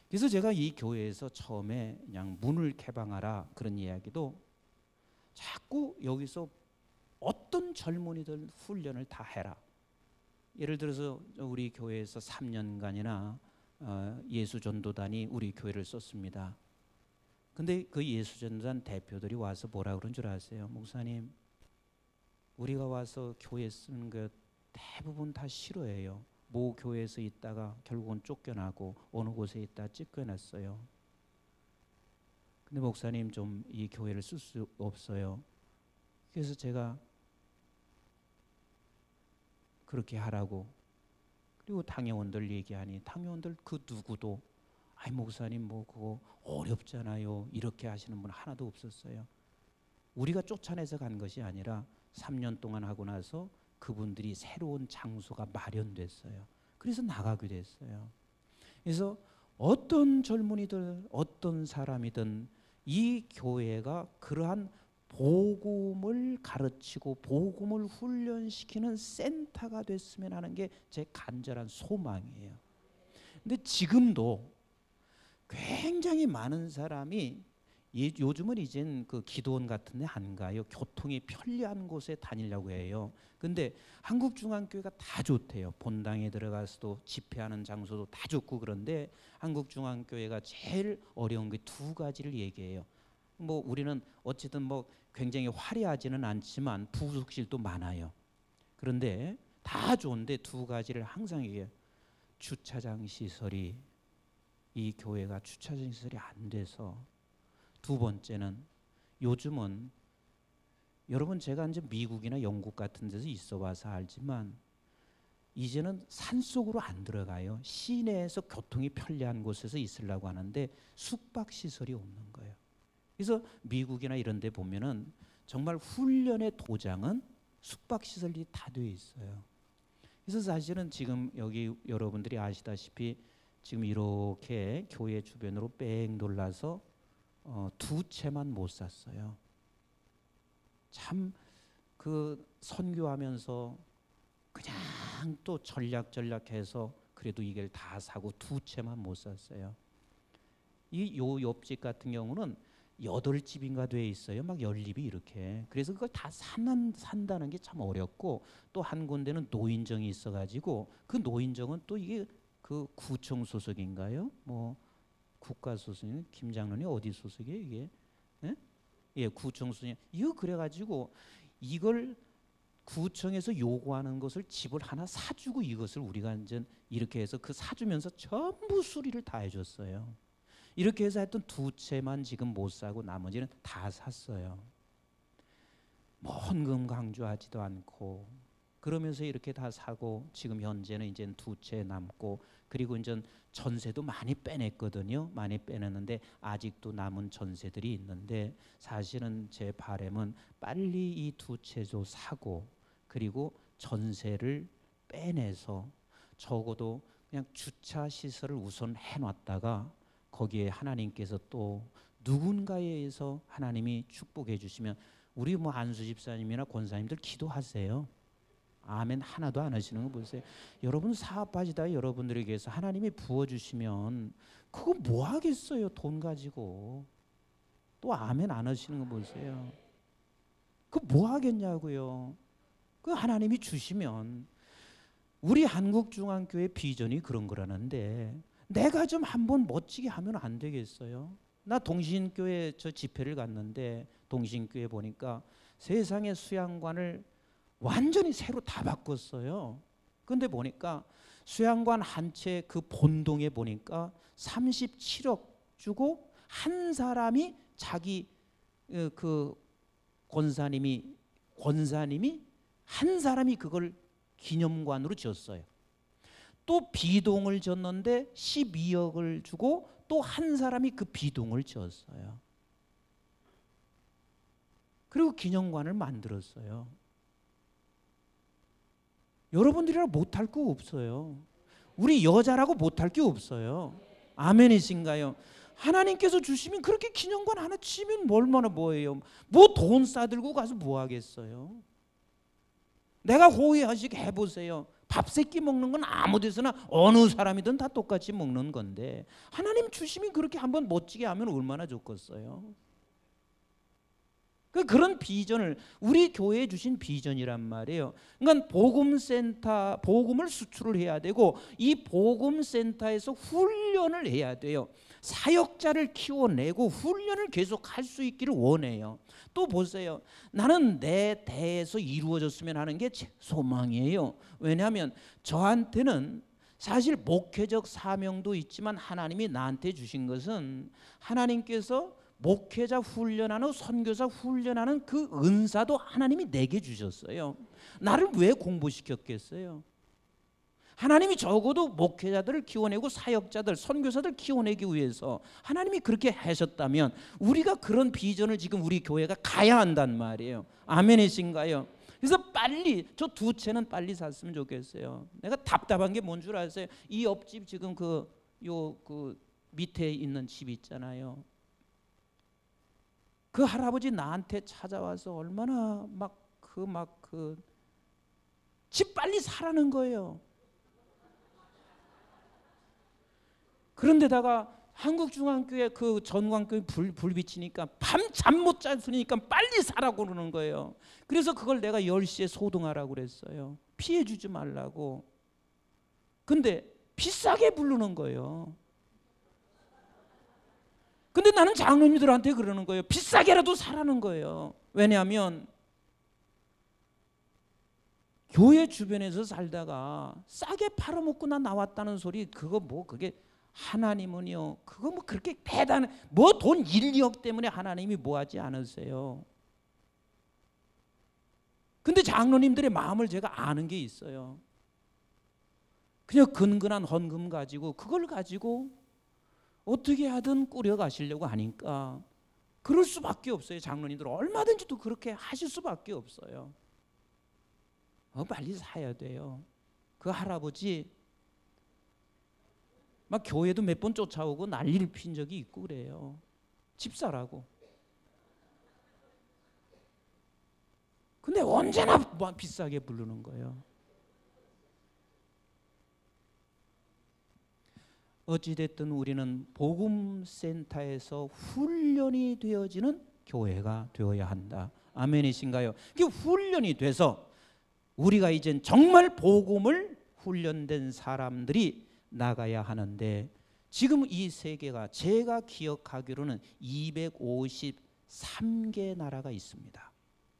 그래서 제가 이 교회에서 처음에 그냥 문을 개방하라 그런 이야기도 자꾸 여기서 어떤 젊은이들 훈련을 다 해라. 예를 들어서 우리 교회에서 3년간이나 예수전도단이 우리 교회를 썼습니다. 근데 그 예수전도단 대표들이 와서 뭐라 그런 줄 아세요? 목사님, 우리가 와서 교회 쓰는 것 대부분 다 싫어해요. 모 교회에서 있다가 결국은 쫓겨나고 어느 곳에 있다 쫓겨났어요. 근데 목사님 좀 이 교회를 쓸 수 없어요. 그래서 제가 그렇게 하라고. 그리고 당회원들 얘기하니 당회원들 그 누구도 아이 목사님 뭐 그거 어렵잖아요. 이렇게 하시는 분 하나도 없었어요. 우리가 쫓아내서 간 것이 아니라 3년 동안 하고 나서 그분들이 새로운 장소가 마련됐어요. 그래서 나가게 됐어요. 그래서 어떤 젊은이들, 어떤 사람이든 이 교회가 그러한 복음을 가르치고 복음을 훈련시키는 센터가 됐으면 하는 게 제 간절한 소망이에요. 근데 지금도 굉장히 많은 사람이 요즘은 이젠 그 기도원 같은 데 안 가요. 교통이 편리한 곳에 다니려고 해요. 근데 한국중앙교회가 다 좋대요. 본당에 들어가서도 집회하는 장소도 다 좋고, 그런데 한국중앙교회가 제일 어려운 게 2가지를 얘기해요. 뭐 우리는 어쨌든 뭐 굉장히 화려하지는 않지만 부속실도 많아요. 그런데 다 좋은데 2가지를 항상 얘기해요. 주차장 시설이, 이 교회가 주차장 시설이 안 돼서. 2번째는 요즘은 여러분 제가 이제 미국이나 영국 같은 데서 있어 봐서 알지만 이제는 산속으로 안 들어가요. 시내에서 교통이 편리한 곳에서 있으려고 하는데 숙박 시설이 없는 거예요. 그래서 미국이나 이런 데 보면은 정말 훈련의 도장은 숙박 시설이 다 되어 있어요. 그래서 사실은 지금 여기 여러분들이 아시다시피 지금 이렇게 교회 주변으로 뺑 돌라서 2채만 못 샀어요. 참 그 선교하면서 그냥 또 전략해서 그래도 이걸 다 사고 2채만 못 샀어요. 이 옆집 같은 경우는 8집인가 돼 있어요. 막 연립이 이렇게. 그래서 그걸 다 산다는 게 참 어렵고, 또 한 군데는 노인정이 있어가지고 그 노인정은 또 이게 그 구청 소속인가요? 뭐 국가 소속인 김 장로님 어디 소속이에요 이게? 예? 예, 구청 소속. 이거 그래가지고 이걸 구청에서 요구하는 것을 집을 하나 사주고 이것을 우리가 이제 이렇게 해서 그 사주면서 전부 수리를 다 해줬어요. 이렇게 해서 하여튼 2채만 지금 못 사고 나머지는 다 샀어요. 뭐 헌금 강조하지도 않고 그러면서 이렇게 다 사고 지금 현재는 이제 2채 남고, 그리고 이제 전세도 많이 빼냈거든요. 많이 빼냈는데 아직도 남은 전세들이 있는데, 사실은 제 바람은 빨리 이 2채도 사고 그리고 전세를 빼내서 적어도 그냥 주차 시설을 우선 해놨다가 거기에 하나님께서 또 누군가에 의해서 하나님이 축복해 주시면, 우리 뭐 안수 집사님이나 권사님들 기도하세요. 아멘 하나도 안 하시는 거 보세요. 여러분 사업하시다 여러분들에게서 하나님이 부어주시면 그거 뭐 하겠어요. 돈 가지고. 또 아멘 안 하시는 거 보세요. 그거 뭐 하겠냐고요. 그 하나님이 주시면. 우리 한국중앙교회 비전이 그런 거라는데 내가 좀 한번 멋지게 하면 안 되겠어요? 나 동신교회 저 집회를 갔는데 동신교회 보니까 세상의 수양관을 완전히 새로 다 바꿨어요. 근데 보니까 수양관 한 채 그 본동에 보니까 37억 주고 한 사람이 자기 그 권사님이 한 사람이 그걸 기념관으로 지었어요. 또 비동을 졌는데 12억을 주고 또 한 사람이 그 비동을 지었어요. 그리고 기념관을 만들었어요. 여러분들이라 못할 거 없어요. 우리 여자라고 못할 게 없어요. 아멘이신가요? 하나님께서 주시면 그렇게 기념관 하나 치면 얼마나 뭐예요? 뭐 돈 싸들고 가서 뭐 하겠어요? 내가 호의하시게 해보세요. 밥 세끼 먹는 건 아무 데서나 어느 사람이든 다 똑같이 먹는 건데 하나님 주시면 그렇게 한번 멋지게 하면 얼마나 좋겠어요. 그런 비전을 우리 교회에 주신 비전이란 말이에요. 그러니까 복음센터, 복음을 수출을 해야 되고 이 복음센터에서 훈련을 해야 돼요. 사역자를 키워내고 훈련을 계속 할 수 있기를 원해요. 또 보세요. 나는 내 대에서 이루어졌으면 하는 게 제 소망이에요. 왜냐하면 저한테는 사실 목회적 사명도 있지만 하나님이 나한테 주신 것은 하나님께서 목회자 훈련하는 선교사 훈련하는 그 은사도 하나님이 내게 주셨어요. 나를 왜 공부시켰겠어요? 하나님이 적어도 목회자들을 키워내고 사역자들, 선교사들 키워내기 위해서 하나님이 그렇게 하셨다면 우리가 그런 비전을 지금 우리 교회가 가야 한단 말이에요. 아멘이신가요? 그래서 빨리 저 2채는 빨리 샀으면 좋겠어요. 내가 답답한 게 뭔 줄 아세요? 이 옆집 지금 그 밑에 있는 집 있잖아요. 그 할아버지 나한테 찾아와서 얼마나 집 빨리 사라는 거예요. 그런데다가 한국중앙교회 그 전광교회 불 비치니까 밤 잠 못 잤으니까 빨리 사라고 그러는 거예요. 그래서 그걸 내가 10시에 소등하라고 그랬어요. 피해 주지 말라고. 근데 비싸게 부르는 거예요. 근데 나는 장로님들한테 그러는 거예요. 비싸게라도 사라는 거예요. 왜냐하면 교회 주변에서 살다가 싸게 팔아먹고 나 나왔다는 소리, 그게 하나님은요, 그거 뭐 그렇게 대단한 뭐 돈 1, 2억 때문에 하나님이 뭐 하지 않으세요. 근데 장로님들의 마음을 제가 아는 게 있어요. 그냥 근근한 헌금 가지고 그걸 가지고 어떻게 하든 꾸려 가시려고 하니까 그럴 수밖에 없어요. 장로님들 얼마든지 또 그렇게 하실 수밖에 없어요. 빨리 사야 돼요. 그 할아버지 막 교회도 몇 번 쫓아오고 난리를 핀 적이 있고 그래요. 집 사라고. 근데 언제나 비싸게 부르는 거예요. 어찌됐든 우리는 복음센터에서 훈련이 되어지는 교회가 되어야 한다. 아멘이신가요? 그 훈련이 돼서 우리가 이젠 정말 복음을 훈련된 사람들이 나가야 하는데, 지금 이 세계가 제가 기억하기로는 253개 나라가 있습니다.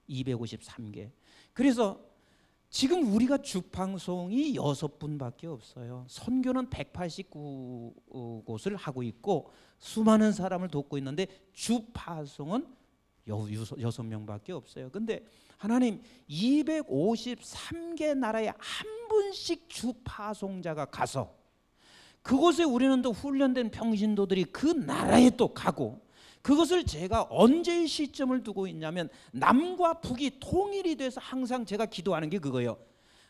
253개. 그래서 지금 우리가 주방송이 6분밖에 없어요. 선교는 189곳을 하고 있고 수많은 사람을 돕고 있는데 주파송은 6명밖에 없어요. 근데 하나님 253개 나라에 한 분씩 주파송자가 가서 그곳에 우리는 또 훈련된 평신도들이 그 나라에 또 가고, 그것을 제가 언제의 시점을 두고 있냐면 남과 북이 통일이 돼서 항상 제가 기도하는 게 그거예요.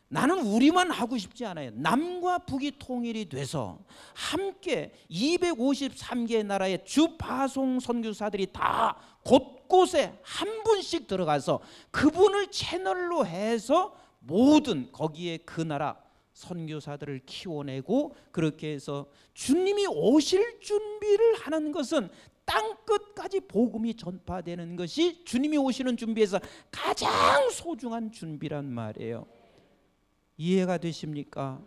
나는 우리만 하고 싶지 않아요. 남과 북이 통일이 돼서 함께 253개 나라의 주파송 선교사들이 다 곳곳에 한 분씩 들어가서 그분을 채널로 해서 모든 거기에 그 나라 선교사들을 키워내고, 그렇게 해서 주님이 오실 준비를 하는 것은 땅끝까지 복음이 전파되는 것이 주님이 오시는 준비에서 가장 소중한 준비란 말이에요. 이해가 되십니까?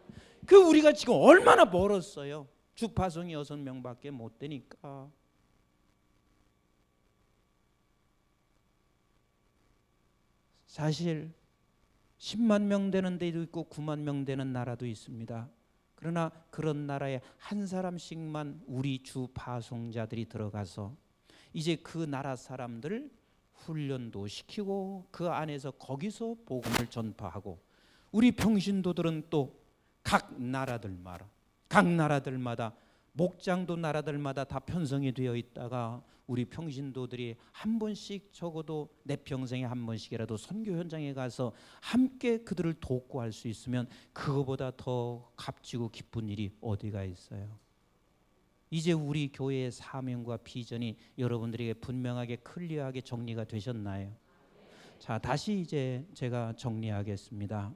그 우리가 지금 얼마나 멀었어요. 주파송이 6명밖에 못 되니까. 사실 10만 명 되는 데도 있고 9만 명 되는 나라도 있습니다. 그러나 그런 나라에 한 사람씩만 우리 주파송자들이 들어가서 이제 그 나라 사람들 훈련도 시키고 그 안에서 거기서 복음을 전파하고, 우리 평신도들은 또 각 나라들마다 목장도 나라들마다 다 편성이 되어 있다가 우리 평신도들이 한 번씩, 적어도 내 평생에 한 번씩이라도 선교 현장에 가서 함께 그들을 돕고 할 수 있으면 그거보다 더 값지고 기쁜 일이 어디가 있어요. 이제 우리 교회의 사명과 비전이 여러분들에게 분명하게 클리어하게 정리가 되셨나요? 자, 다시 이제 제가 정리하겠습니다.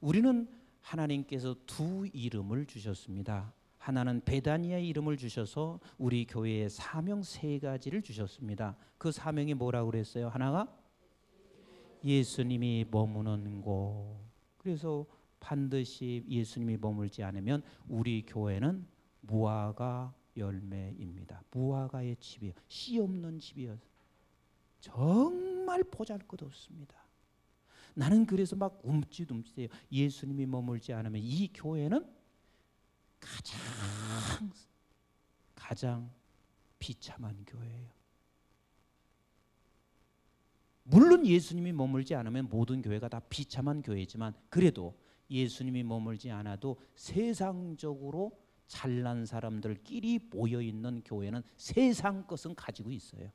우리는 하나님께서 두 이름을 주셨습니다. 하나는 베다니아의 이름을 주셔서 우리 교회의 사명 3가지를 주셨습니다. 그 사명이 뭐라고 그랬어요? 하나가 예수님이 머무는 곳. 그래서 반드시 예수님이 머물지 않으면 우리 교회는 무화과 열매입니다. 무화과의 집이요, 씨 없는 집이요. 정말 보잘것없습니다. 나는 그래서 막 움찔움찔해요. 예수님이 머물지 않으면 이 교회는 가장 비참한 교회예요. 물론 예수님이 머물지 않으면 모든 교회가 다 비참한 교회지만, 그래도 예수님이 머물지 않아도 세상적으로 잘난 사람들끼리 모여있는 교회는 세상 것은 가지고 있어요.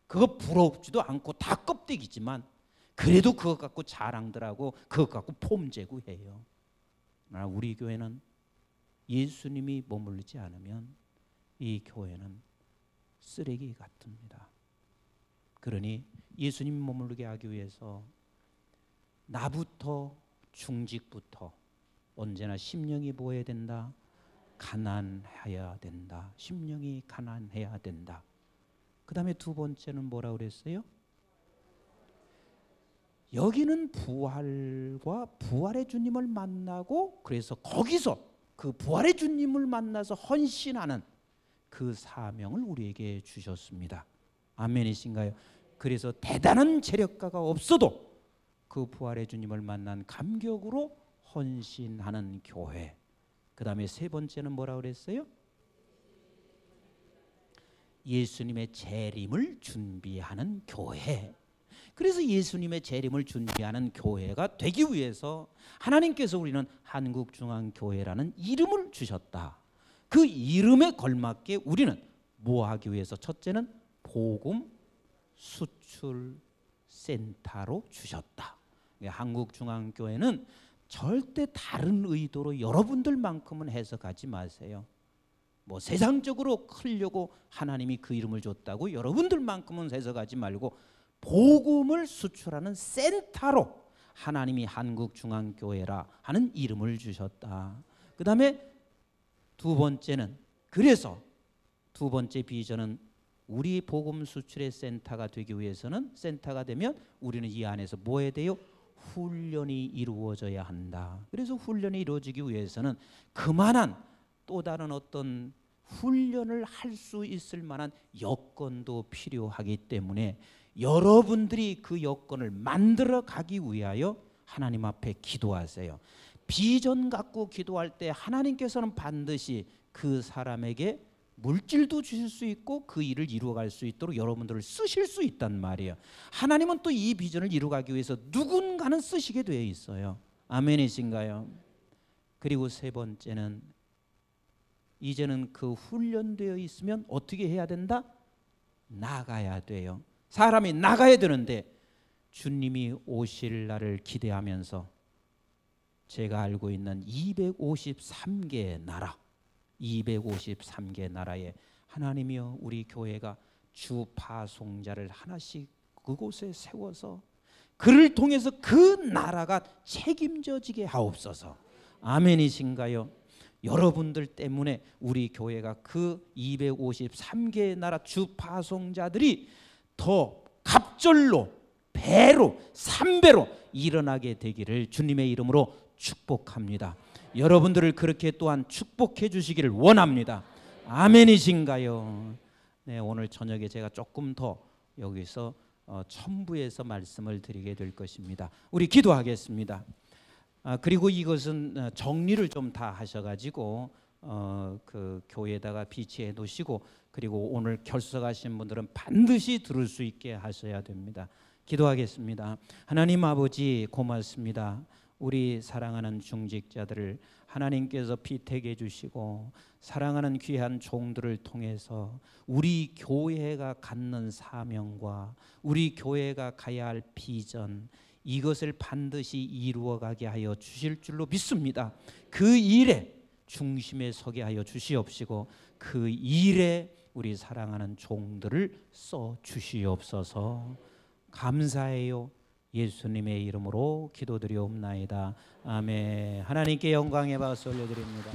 그거 부럽지도 않고 다 껍데기지만 그래도 그것 갖고 자랑들하고 그것 갖고 폼재고 해요. 그러나 우리 교회는 예수님이 머물지 않으면 이 교회는 쓰레기 같습니다. 그러니 예수님이 머물게 하기 위해서 나부터 중직부터 언제나 심령이 뭐해야 된다? 가난해야 된다. 심령이 가난해야 된다. 그 다음에 두 번째는 뭐라고 그랬어요? 여기는 부활과 부활의 주님을 만나고, 그래서 거기서 그 부활의 주님을 만나서 헌신하는 그 사명을 우리에게 주셨습니다. 아멘이신가요? 그래서 대단한 재력가가 없어도 그 부활의 주님을 만난 감격으로 헌신하는 교회. 그 다음에 세 번째는 뭐라고 그랬어요? 예수님의 재림을 준비하는 교회. 그래서 예수님의 재림을 준비하는 교회가 되기 위해서 하나님께서 우리는 한국중앙교회라는 이름을 주셨다. 그 이름에 걸맞게 우리는 뭐 하기 위해서? 첫째는 복음 수출 센터로 주셨다. 한국중앙교회는 절대 다른 의도로 여러분들만큼은 해석하지 마세요. 뭐 세상적으로 크려고 하나님이 그 이름을 줬다고 여러분들만큼은 해석하지 말고, 복음을 수출하는 센터로 하나님이 한국중앙교회라 하는 이름을 주셨다. 그 다음에 두 번째는, 그래서 두 번째 비전은 우리 복음 수출의 센터가 되기 위해서는, 센터가 되면 우리는 이 안에서 뭐 해야 돼요? 훈련이 이루어져야 한다. 그래서 훈련이 이루어지기 위해서는 그만한 또 다른 어떤 훈련을 할 수 있을 만한 여건도 필요하기 때문에 여러분들이 그 여건을 만들어 가기 위하여 하나님 앞에 기도하세요. 비전 갖고 기도할 때 하나님께서는 반드시 그 사람에게 물질도 주실 수 있고 그 일을 이루어갈 수 있도록 여러분들을 쓰실 수 있단 말이에요. 하나님은 또 이 비전을 이루어가기 위해서 누군가는 쓰시게 되어 있어요. 아멘이신가요? 그리고 세 번째는, 이제는 그 훈련되어 있으면 어떻게 해야 된다? 나가야 돼요. 사람이 나가야 되는데 주님이 오실 날을 기대하면서 제가 알고 있는 253개의 나라, 253개 나라에 하나님이여 우리 교회가 주파송자를 하나씩 그곳에 세워서 그를 통해서 그 나라가 책임져지게 하옵소서. 아멘이신가요? 여러분들 때문에 우리 교회가 그 253개의 나라 주파송자들이 더 갑절로, 배로, 3배로 일어나게 되기를 주님의 이름으로 축복합니다. 여러분들을 그렇게 또한 축복해 주시기를 원합니다. 아멘이신가요? 네, 오늘 저녁에 제가 조금 더 여기서 첨부해서 말씀을 드리게 될 것입니다. 우리 기도하겠습니다. 그리고 이것은 정리를 좀 다 하셔가지고 그 교회에다가 비치해 놓으시고, 그리고 오늘 결석하신 분들은 반드시 들을 수 있게 하셔야 됩니다. 기도하겠습니다. 하나님 아버지 고맙습니다. 우리 사랑하는 중직자들을 하나님께서 피택해 주시고 사랑하는 귀한 종들을 통해서 우리 교회가 갖는 사명과 우리 교회가 가야 할 비전, 이것을 반드시 이루어가게 하여 주실 줄로 믿습니다. 그 일에 중심에 서게 하여 주시옵시고 그 일에 우리 사랑하는 종들을 써 주시옵소서. 감사해요. 예수님의 이름으로 기도드리옵나이다. 아멘. 하나님께 영광의 박수 올려드립니다.